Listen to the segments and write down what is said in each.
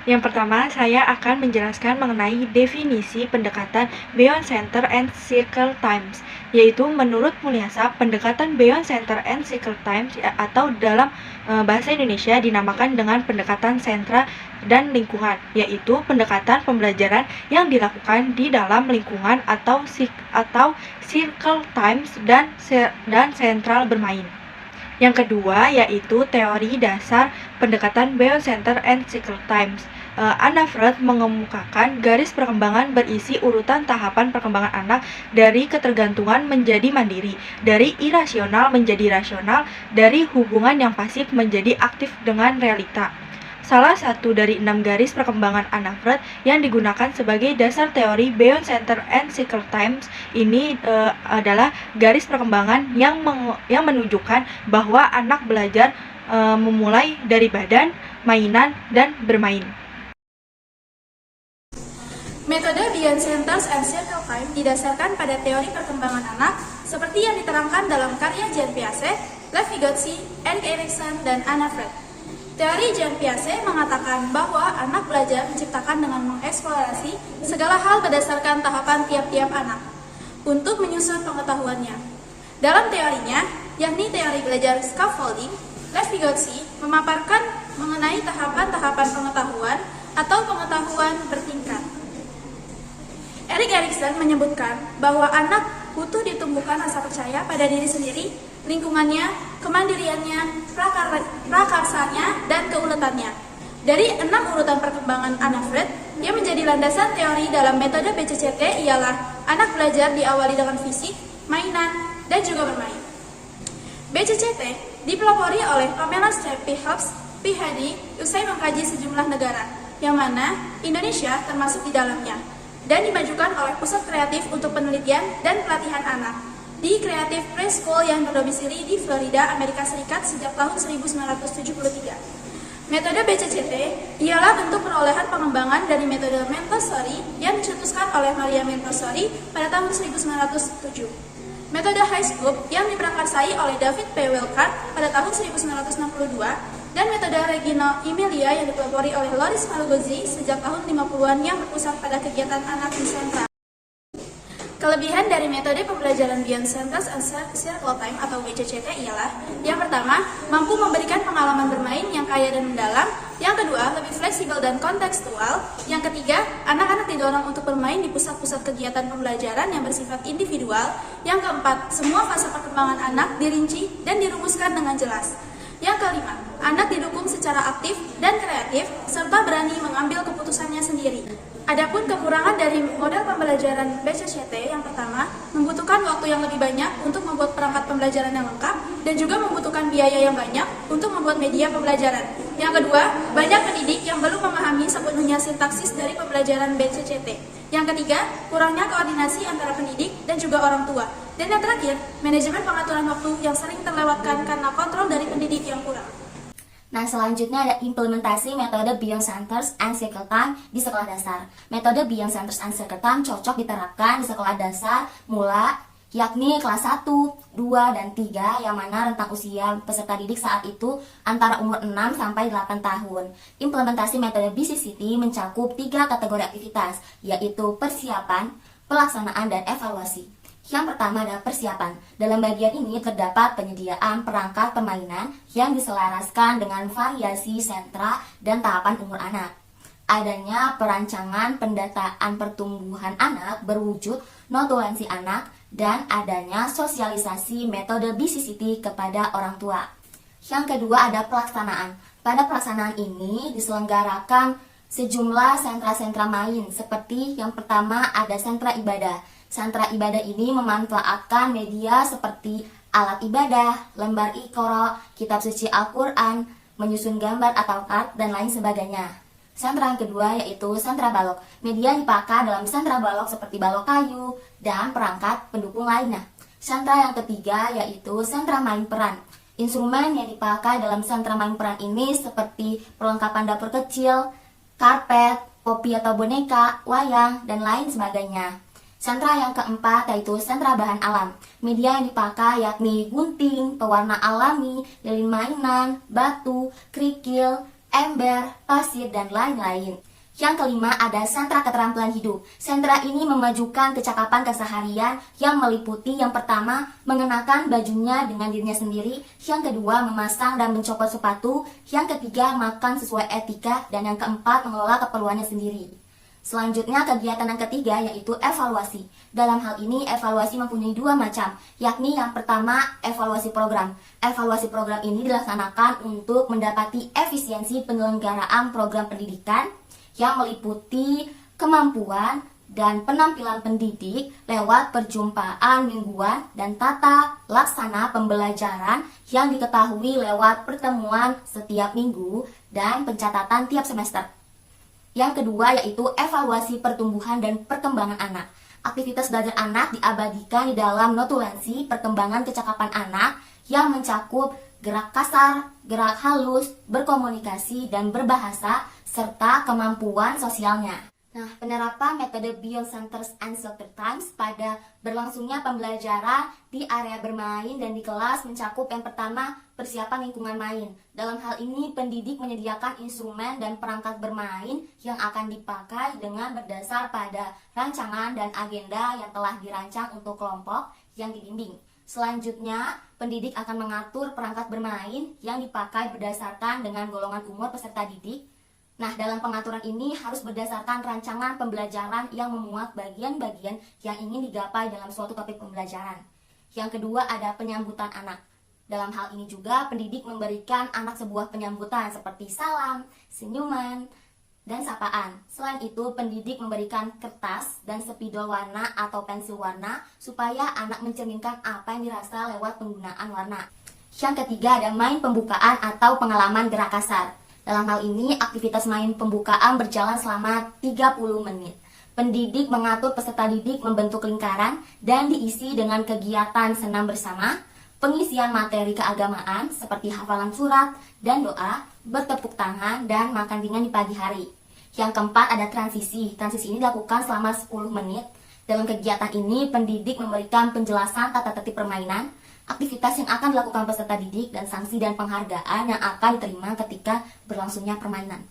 Yang pertama, saya akan menjelaskan mengenai definisi pendekatan Beyond Center and Circle Times, yaitu menurut Mulyasa, pendekatan Beyond Center and Circle Times atau dalam bahasa Indonesia dinamakan dengan pendekatan sentra dan lingkungan, yaitu pendekatan pembelajaran yang dilakukan di dalam lingkungan atau circle times dan sentral bermain. Yang kedua yaitu teori dasar pendekatan Beyond Center and Circle Times. Anna Freud mengemukakan garis perkembangan berisi urutan tahapan perkembangan anak dari ketergantungan menjadi mandiri, dari irasional menjadi rasional, dari hubungan yang pasif menjadi aktif dengan realita. Salah satu dari 6 garis perkembangan Anna Freud yang digunakan sebagai dasar teori Beyond Center and Circle Times ini adalah garis perkembangan yang menunjukkan bahwa anak belajar memulai dari badan, mainan, dan bermain. Metode Beyond Centers and Circle Time didasarkan pada teori perkembangan anak seperti yang diterangkan dalam karya Jean Piaget, Lev Vygotsky, Erik Erikson, dan Anna Freud. Teori Jean Piaget mengatakan bahwa anak belajar menciptakan dengan mengeksplorasi segala hal berdasarkan tahapan tiap-tiap anak untuk menyusun pengetahuannya. Dalam teorinya, yakni teori belajar scaffolding, Lev Vygotsky memaparkan mengenai tahapan-tahapan pengetahuan atau pengetahuan bertingkat. Erik Erikson menyebutkan bahwa anak butuh ditumbuhkan rasa percaya pada diri sendiri, lingkungannya, kemandiriannya, prakarsanya, dan keuletannya. Dari 6 urutan perkembangan Anna Freud, yang menjadi landasan teori dalam metode BCCT ialah anak belajar diawali dengan fisik, mainan, dan juga bermain. BCCT dipelopori oleh Pamela Stephenhoff, PhD, usai mengkaji sejumlah negara, yang mana Indonesia termasuk di dalamnya, dan dimajukan oleh Pusat Kreatif untuk Penelitian dan Pelatihan Anak di Creative Preschool yang berdomisili di Florida, Amerika Serikat sejak tahun 1973. Metode BCCT ialah bentuk perolehan pengembangan dari metode Montessori yang dicetuskan oleh Maria Montessori pada tahun 1907. Metode Highscope yang diprakarsai oleh David P. Wilcard pada tahun 1962, dan metode Regina Emilia yang dipelopori oleh Loris Malgozzi sejak tahun 50-an yang berpusat pada kegiatan anak di sentra. Kelebihan dari metode pembelajaran Beyond Centers and Circle Time atau BCCT ialah: yang pertama, mampu memberikan pengalaman bermain yang kaya dan mendalam; yang kedua, lebih fleksibel dan kontekstual; yang ketiga, anak-anak didorong untuk bermain di pusat-pusat kegiatan pembelajaran yang bersifat individual; yang keempat, semua fase perkembangan anak dirinci dan dirumuskan dengan jelas; yang kelima, anak didukung secara aktif dan kreatif serta berani mengambil keputusannya sendiri. Adapun kekurangan dari model pembelajaran BCCT, yang pertama, membutuhkan waktu yang lebih banyak untuk membuat perangkat pembelajaran yang lengkap dan juga membutuhkan biaya yang banyak untuk membuat media pembelajaran. Yang kedua, banyak pendidik yang belum memahami sepenuhnya sintaksis dari pembelajaran BCCT. Yang ketiga, kurangnya koordinasi antara pendidik dan juga orang tua. Dan yang terakhir, manajemen pengaturan waktu yang sering terlewatkan karena kontrol dari pendidik yang kurang. Nah, selanjutnya ada implementasi metode Beyond Centers and Circle Time di sekolah dasar. Metode Beyond Centers and Circle Time cocok diterapkan di sekolah dasar mula, yakni kelas 1, 2, dan 3, yang mana rentang usia peserta didik saat itu antara umur 6 sampai 8 tahun. Implementasi metode BCCT mencakup 3 kategori aktivitas, yaitu persiapan, pelaksanaan, dan evaluasi. Yang pertama adalah persiapan. Dalam bagian ini terdapat penyediaan perangkat permainan yang diselaraskan dengan variasi sentra dan tahapan umur anak. Adanya perancangan pendataan pertumbuhan anak berwujud notulensi anak, dan adanya sosialisasi metode BCCT kepada orang tua. Yang kedua ada pelaksanaan. Pada pelaksanaan ini diselenggarakan sejumlah sentra-sentra main, seperti yang pertama ada sentra ibadah. Sentra ibadah ini memanfaatkan media seperti alat ibadah, lembar Iqra, kitab suci Al-Quran, menyusun gambar atau kart, dan lain sebagainya. Sentra yang kedua yaitu sentra balok. Media dipakai dalam sentra balok seperti balok kayu dan perangkat pendukung lainnya. Sentra yang ketiga yaitu sentra main peran. Instrumen yang dipakai dalam sentra main peran ini seperti perlengkapan dapur kecil, karpet, popi atau boneka, wayang, dan lain sebagainya. Sentra yang keempat yaitu sentra bahan alam. Media yang dipakai yakni gunting, pewarna alami, lilin mainan, batu, kerikil, ember, pasir, dan lain-lain. Yang kelima ada sentra keterampilan hidup. Sentra ini memajukan kecakapan keseharian yang meliputi yang pertama, mengenakan bajunya dengan dirinya sendiri. Yang kedua, memasang dan mencopot sepatu. Yang ketiga, makan sesuai etika. Dan yang keempat, mengelola keperluannya sendiri. Selanjutnya, kegiatan yang ketiga yaitu evaluasi. Dalam hal ini, evaluasi mempunyai dua macam, yakni yang pertama, evaluasi program. Evaluasi program ini dilaksanakan untuk mendapati efisiensi penyelenggaraan program pendidikan yang meliputi kemampuan dan penampilan pendidik lewat perjumpaan mingguan dan tata laksana pembelajaran yang diketahui lewat pertemuan setiap minggu dan pencatatan tiap semester. Yang kedua yaitu evaluasi pertumbuhan dan perkembangan anak. Aktivitas belajar anak diabadikan di dalam notulensi perkembangan kecakapan anak yang mencakup gerak kasar, gerak halus, berkomunikasi, dan berbahasa, serta kemampuan sosialnya. Nah, penerapan metode Beyond Centers and Shelter Times pada berlangsungnya pembelajaran di area bermain dan di kelas mencakup yang pertama, persiapan lingkungan main. Dalam hal ini, pendidik menyediakan instrumen dan perangkat bermain yang akan dipakai dengan berdasar pada rancangan dan agenda yang telah dirancang untuk kelompok yang dibimbing. Selanjutnya, pendidik akan mengatur perangkat bermain yang dipakai berdasarkan dengan golongan umur peserta didik. Nah, dalam pengaturan ini harus berdasarkan rancangan pembelajaran yang memuat bagian-bagian yang ingin digapai dalam suatu topik pembelajaran. Yang kedua ada penyambutan anak. Dalam hal ini juga pendidik memberikan anak sebuah penyambutan seperti salam, senyuman, dan sapaan. Selain itu, pendidik memberikan kertas dan spidol warna atau pensil warna supaya anak mencerminkan apa yang dirasa lewat penggunaan warna. Yang ketiga ada main pembukaan atau pengalaman gerak kasar. Dalam hal ini, aktivitas main pembukaan berjalan selama 30 menit. Pendidik mengatur peserta didik membentuk lingkaran dan diisi dengan kegiatan senam bersama, pengisian materi keagamaan seperti hafalan surat dan doa, bertepuk tangan, dan makan ringan di pagi hari. Yang keempat ada transisi. Transisi ini dilakukan selama 10 menit. Dalam kegiatan ini, pendidik memberikan penjelasan tata tertib permainan, aktivitas yang akan dilakukan peserta didik, dan sanksi dan penghargaan yang akan diterima ketika berlangsungnya permainan.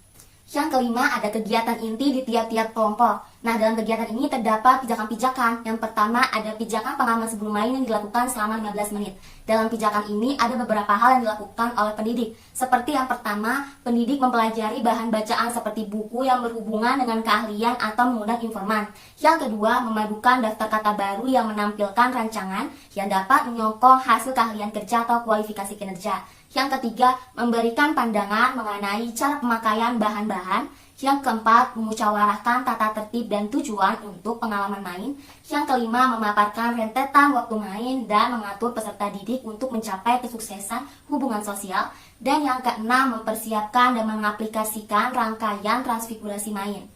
Yang kelima ada kegiatan inti di tiap-tiap kelompok. Nah, dalam kegiatan ini terdapat pijakan-pijakan. Yang pertama ada pijakan pengalaman sebelum main yang dilakukan selama 15 menit. Dalam pijakan ini ada beberapa hal yang dilakukan oleh pendidik. Seperti yang pertama, pendidik mempelajari bahan bacaan seperti buku yang berhubungan dengan keahlian atau mengundang informan. Yang kedua, memadukan daftar kata baru yang menampilkan rancangan yang dapat menyokong hasil keahlian kerja atau kualifikasi kinerja. Yang ketiga, memberikan pandangan mengenai cara pemakaian bahan-bahan. Yang keempat, memusyawarahkan tata tertib dan tujuan untuk pengalaman main. Yang kelima, memaparkan rentetan waktu main dan mengatur peserta didik untuk mencapai kesuksesan hubungan sosial. Dan yang keenam, mempersiapkan dan mengaplikasikan rangkaian transfigurasi main.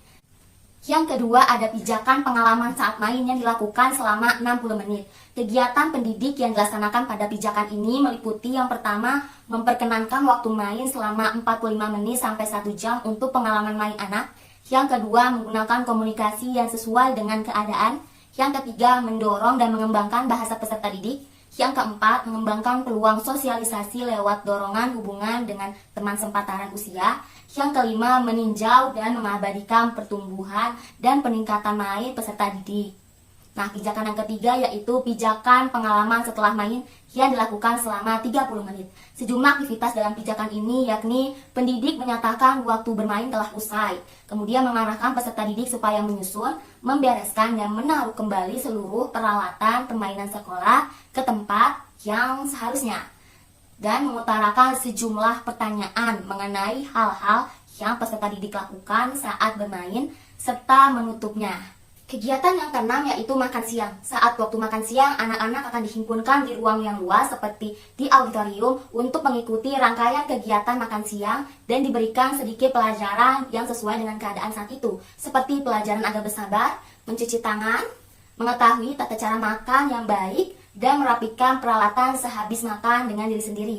Yang kedua ada pijakan pengalaman saat main yang dilakukan selama 60 menit. Kegiatan pendidik yang dilaksanakan pada pijakan ini meliputi yang pertama, memperkenankan waktu main selama 45 menit sampai 1 jam untuk pengalaman main anak. Yang kedua, menggunakan komunikasi yang sesuai dengan keadaan. Yang ketiga, mendorong dan mengembangkan bahasa peserta didik. Yang keempat, mengembangkan peluang sosialisasi lewat dorongan hubungan dengan teman sepantaran usia. Yang kelima, meninjau dan mengabadikan pertumbuhan dan peningkatan main peserta didik. Nah, pijakan yang ketiga yaitu pijakan pengalaman setelah main yang dilakukan selama 30 menit. Sejumlah aktivitas dalam pijakan ini yakni pendidik menyatakan waktu bermain telah usai, kemudian mengarahkan peserta didik supaya menyusun, membereskan, dan menaruh kembali seluruh peralatan permainan sekolah ke tempat yang seharusnya, dan mengutarakan sejumlah pertanyaan mengenai hal-hal yang peserta didik lakukan saat bermain, serta menutupnya. Kegiatan yang keenam yaitu makan siang. Saat waktu makan siang, anak-anak akan dihimpunkan di ruang yang luas seperti di auditorium untuk mengikuti rangkaian kegiatan makan siang dan diberikan sedikit pelajaran yang sesuai dengan keadaan saat itu, seperti pelajaran agar bersabar, mencuci tangan, mengetahui tata cara makan yang baik, dan merapikan peralatan sehabis makan dengan diri sendiri.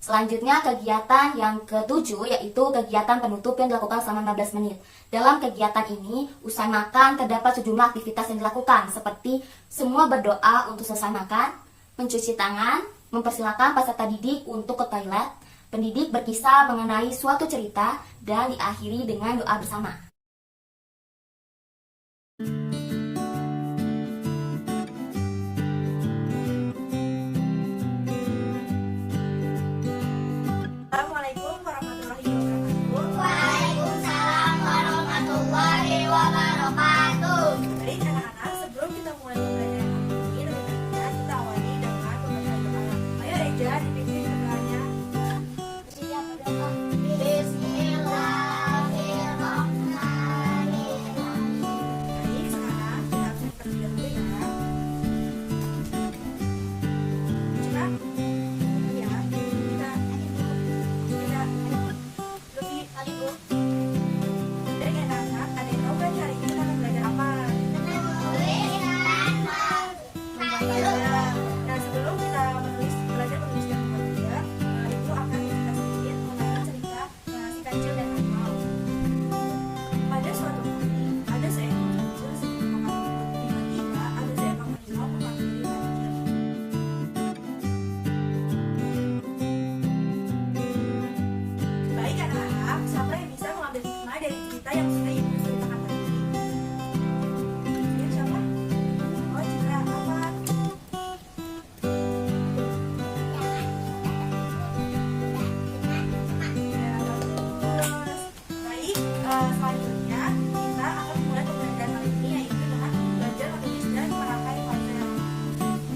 Selanjutnya kegiatan yang ketujuh yaitu kegiatan penutup yang dilakukan selama 15 menit. Dalam kegiatan ini, usai makan terdapat sejumlah aktivitas yang dilakukan seperti semua berdoa untuk selesai makan, mencuci tangan, mempersilakan peserta didik untuk ke toilet, Pendidik berkisah mengenai suatu cerita dan diakhiri dengan doa bersama. Assalamualaikum warahmatullahi wabarakatuh. Waalaikumsalam warahmatullahi wabarakatuh. Baik anak-anak, sebelum kita mulai pembelajaran hari ini, lebih baiknya kita awali dengan pembacaan doa. Ayo Eja, dipimpin doanya. Baik, sekarang kita absen terlebih dahulu ya. Coba, ya, kita lebih dari anak-anak. Ada yang tahu kan hari ini kita akan belajar apa? Nah, sebelum kita belajar menulis dan membaca, Ibu akan cerita sedikit mengenai cerita si kancil dan harimau. Pada suatu hari, ada seekor kancil sedang makan rumput. Tiba-tiba ada seekor harimau menghampiri kancil. Baik anak-anak, siapa yang bisa mengambil hikmah dari cerita yang sudah Ibu ceritakan tadi? Ya, siapa? Oh, cerita apa? Ya, bagus. Baik, selanjutnya kita akan mulai pembelajaran kali ini, yaitu dengan belajar menulis dan merangkai puzzle.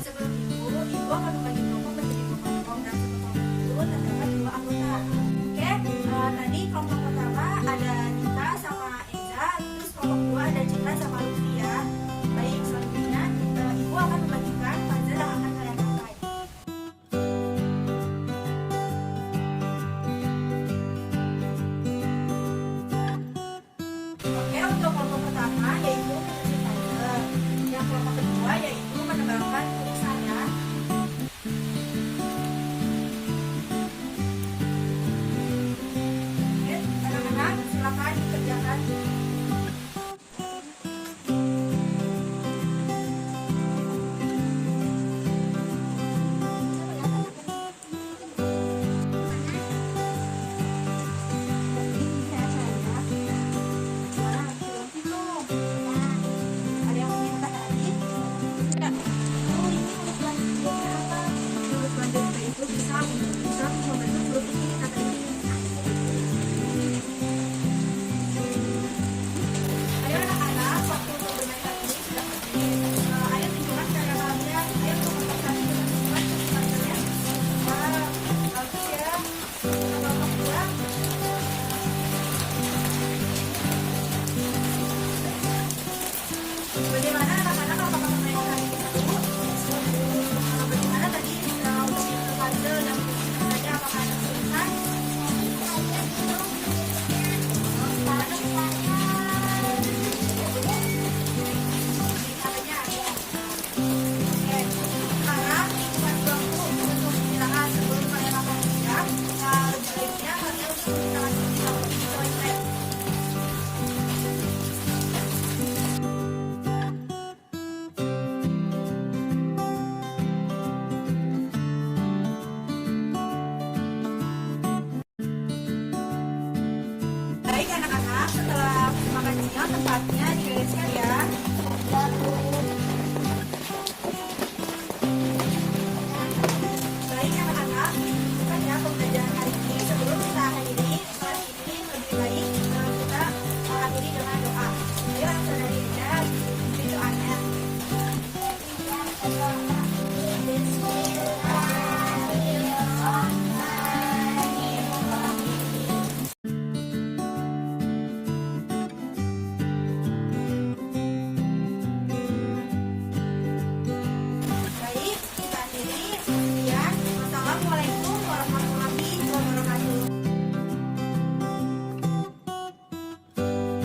Sebelum itu, Ibu akan membagi kelompok menjadi dua kelompok, dan satu kelompok itu terdapat dua anggota. Oke, tadi kelompok pertama ada Dita sama Eza, terus kelompok kedua ada Citra sama Lutfi ya. Baik, selanjutnya Ibu akan membagikan puzzle yang akan kalian rangkai. Oke, untuk kelompok pertama yaitu menyusun puzzle. Yang kelompok kedua yaitu menebangkan tulisan ya. Oke, anak-anak silakan dikerjakan. Ada yang ingin kata lagi? Tidak. Oh, ini huruf selanjutnya apa? Huruf selanjutnya itu bisa membentuk huruf ini kata ini. Ayo anak-anak, waktu untuk bermain kali ini sudah habis. Ayo tunjukkan cara kalian. Ayo untuk kali ini tunjukkan puzzle-nya. Wah, bagus ya. Kelompok dua. Bagaimana anak-anak apakah bermain kali ini dulu? Bagaimana tadi untuk puzzle dan saja apakah ada kesulitan? Caranya ada. Oke, sekarang bukan waktu untuk istirahat sebelum kalian makan siang. Lebih baiknya kalian untuk istirahat sebentar di toilet. Baik anak-anak, setelah makan siang tempatnya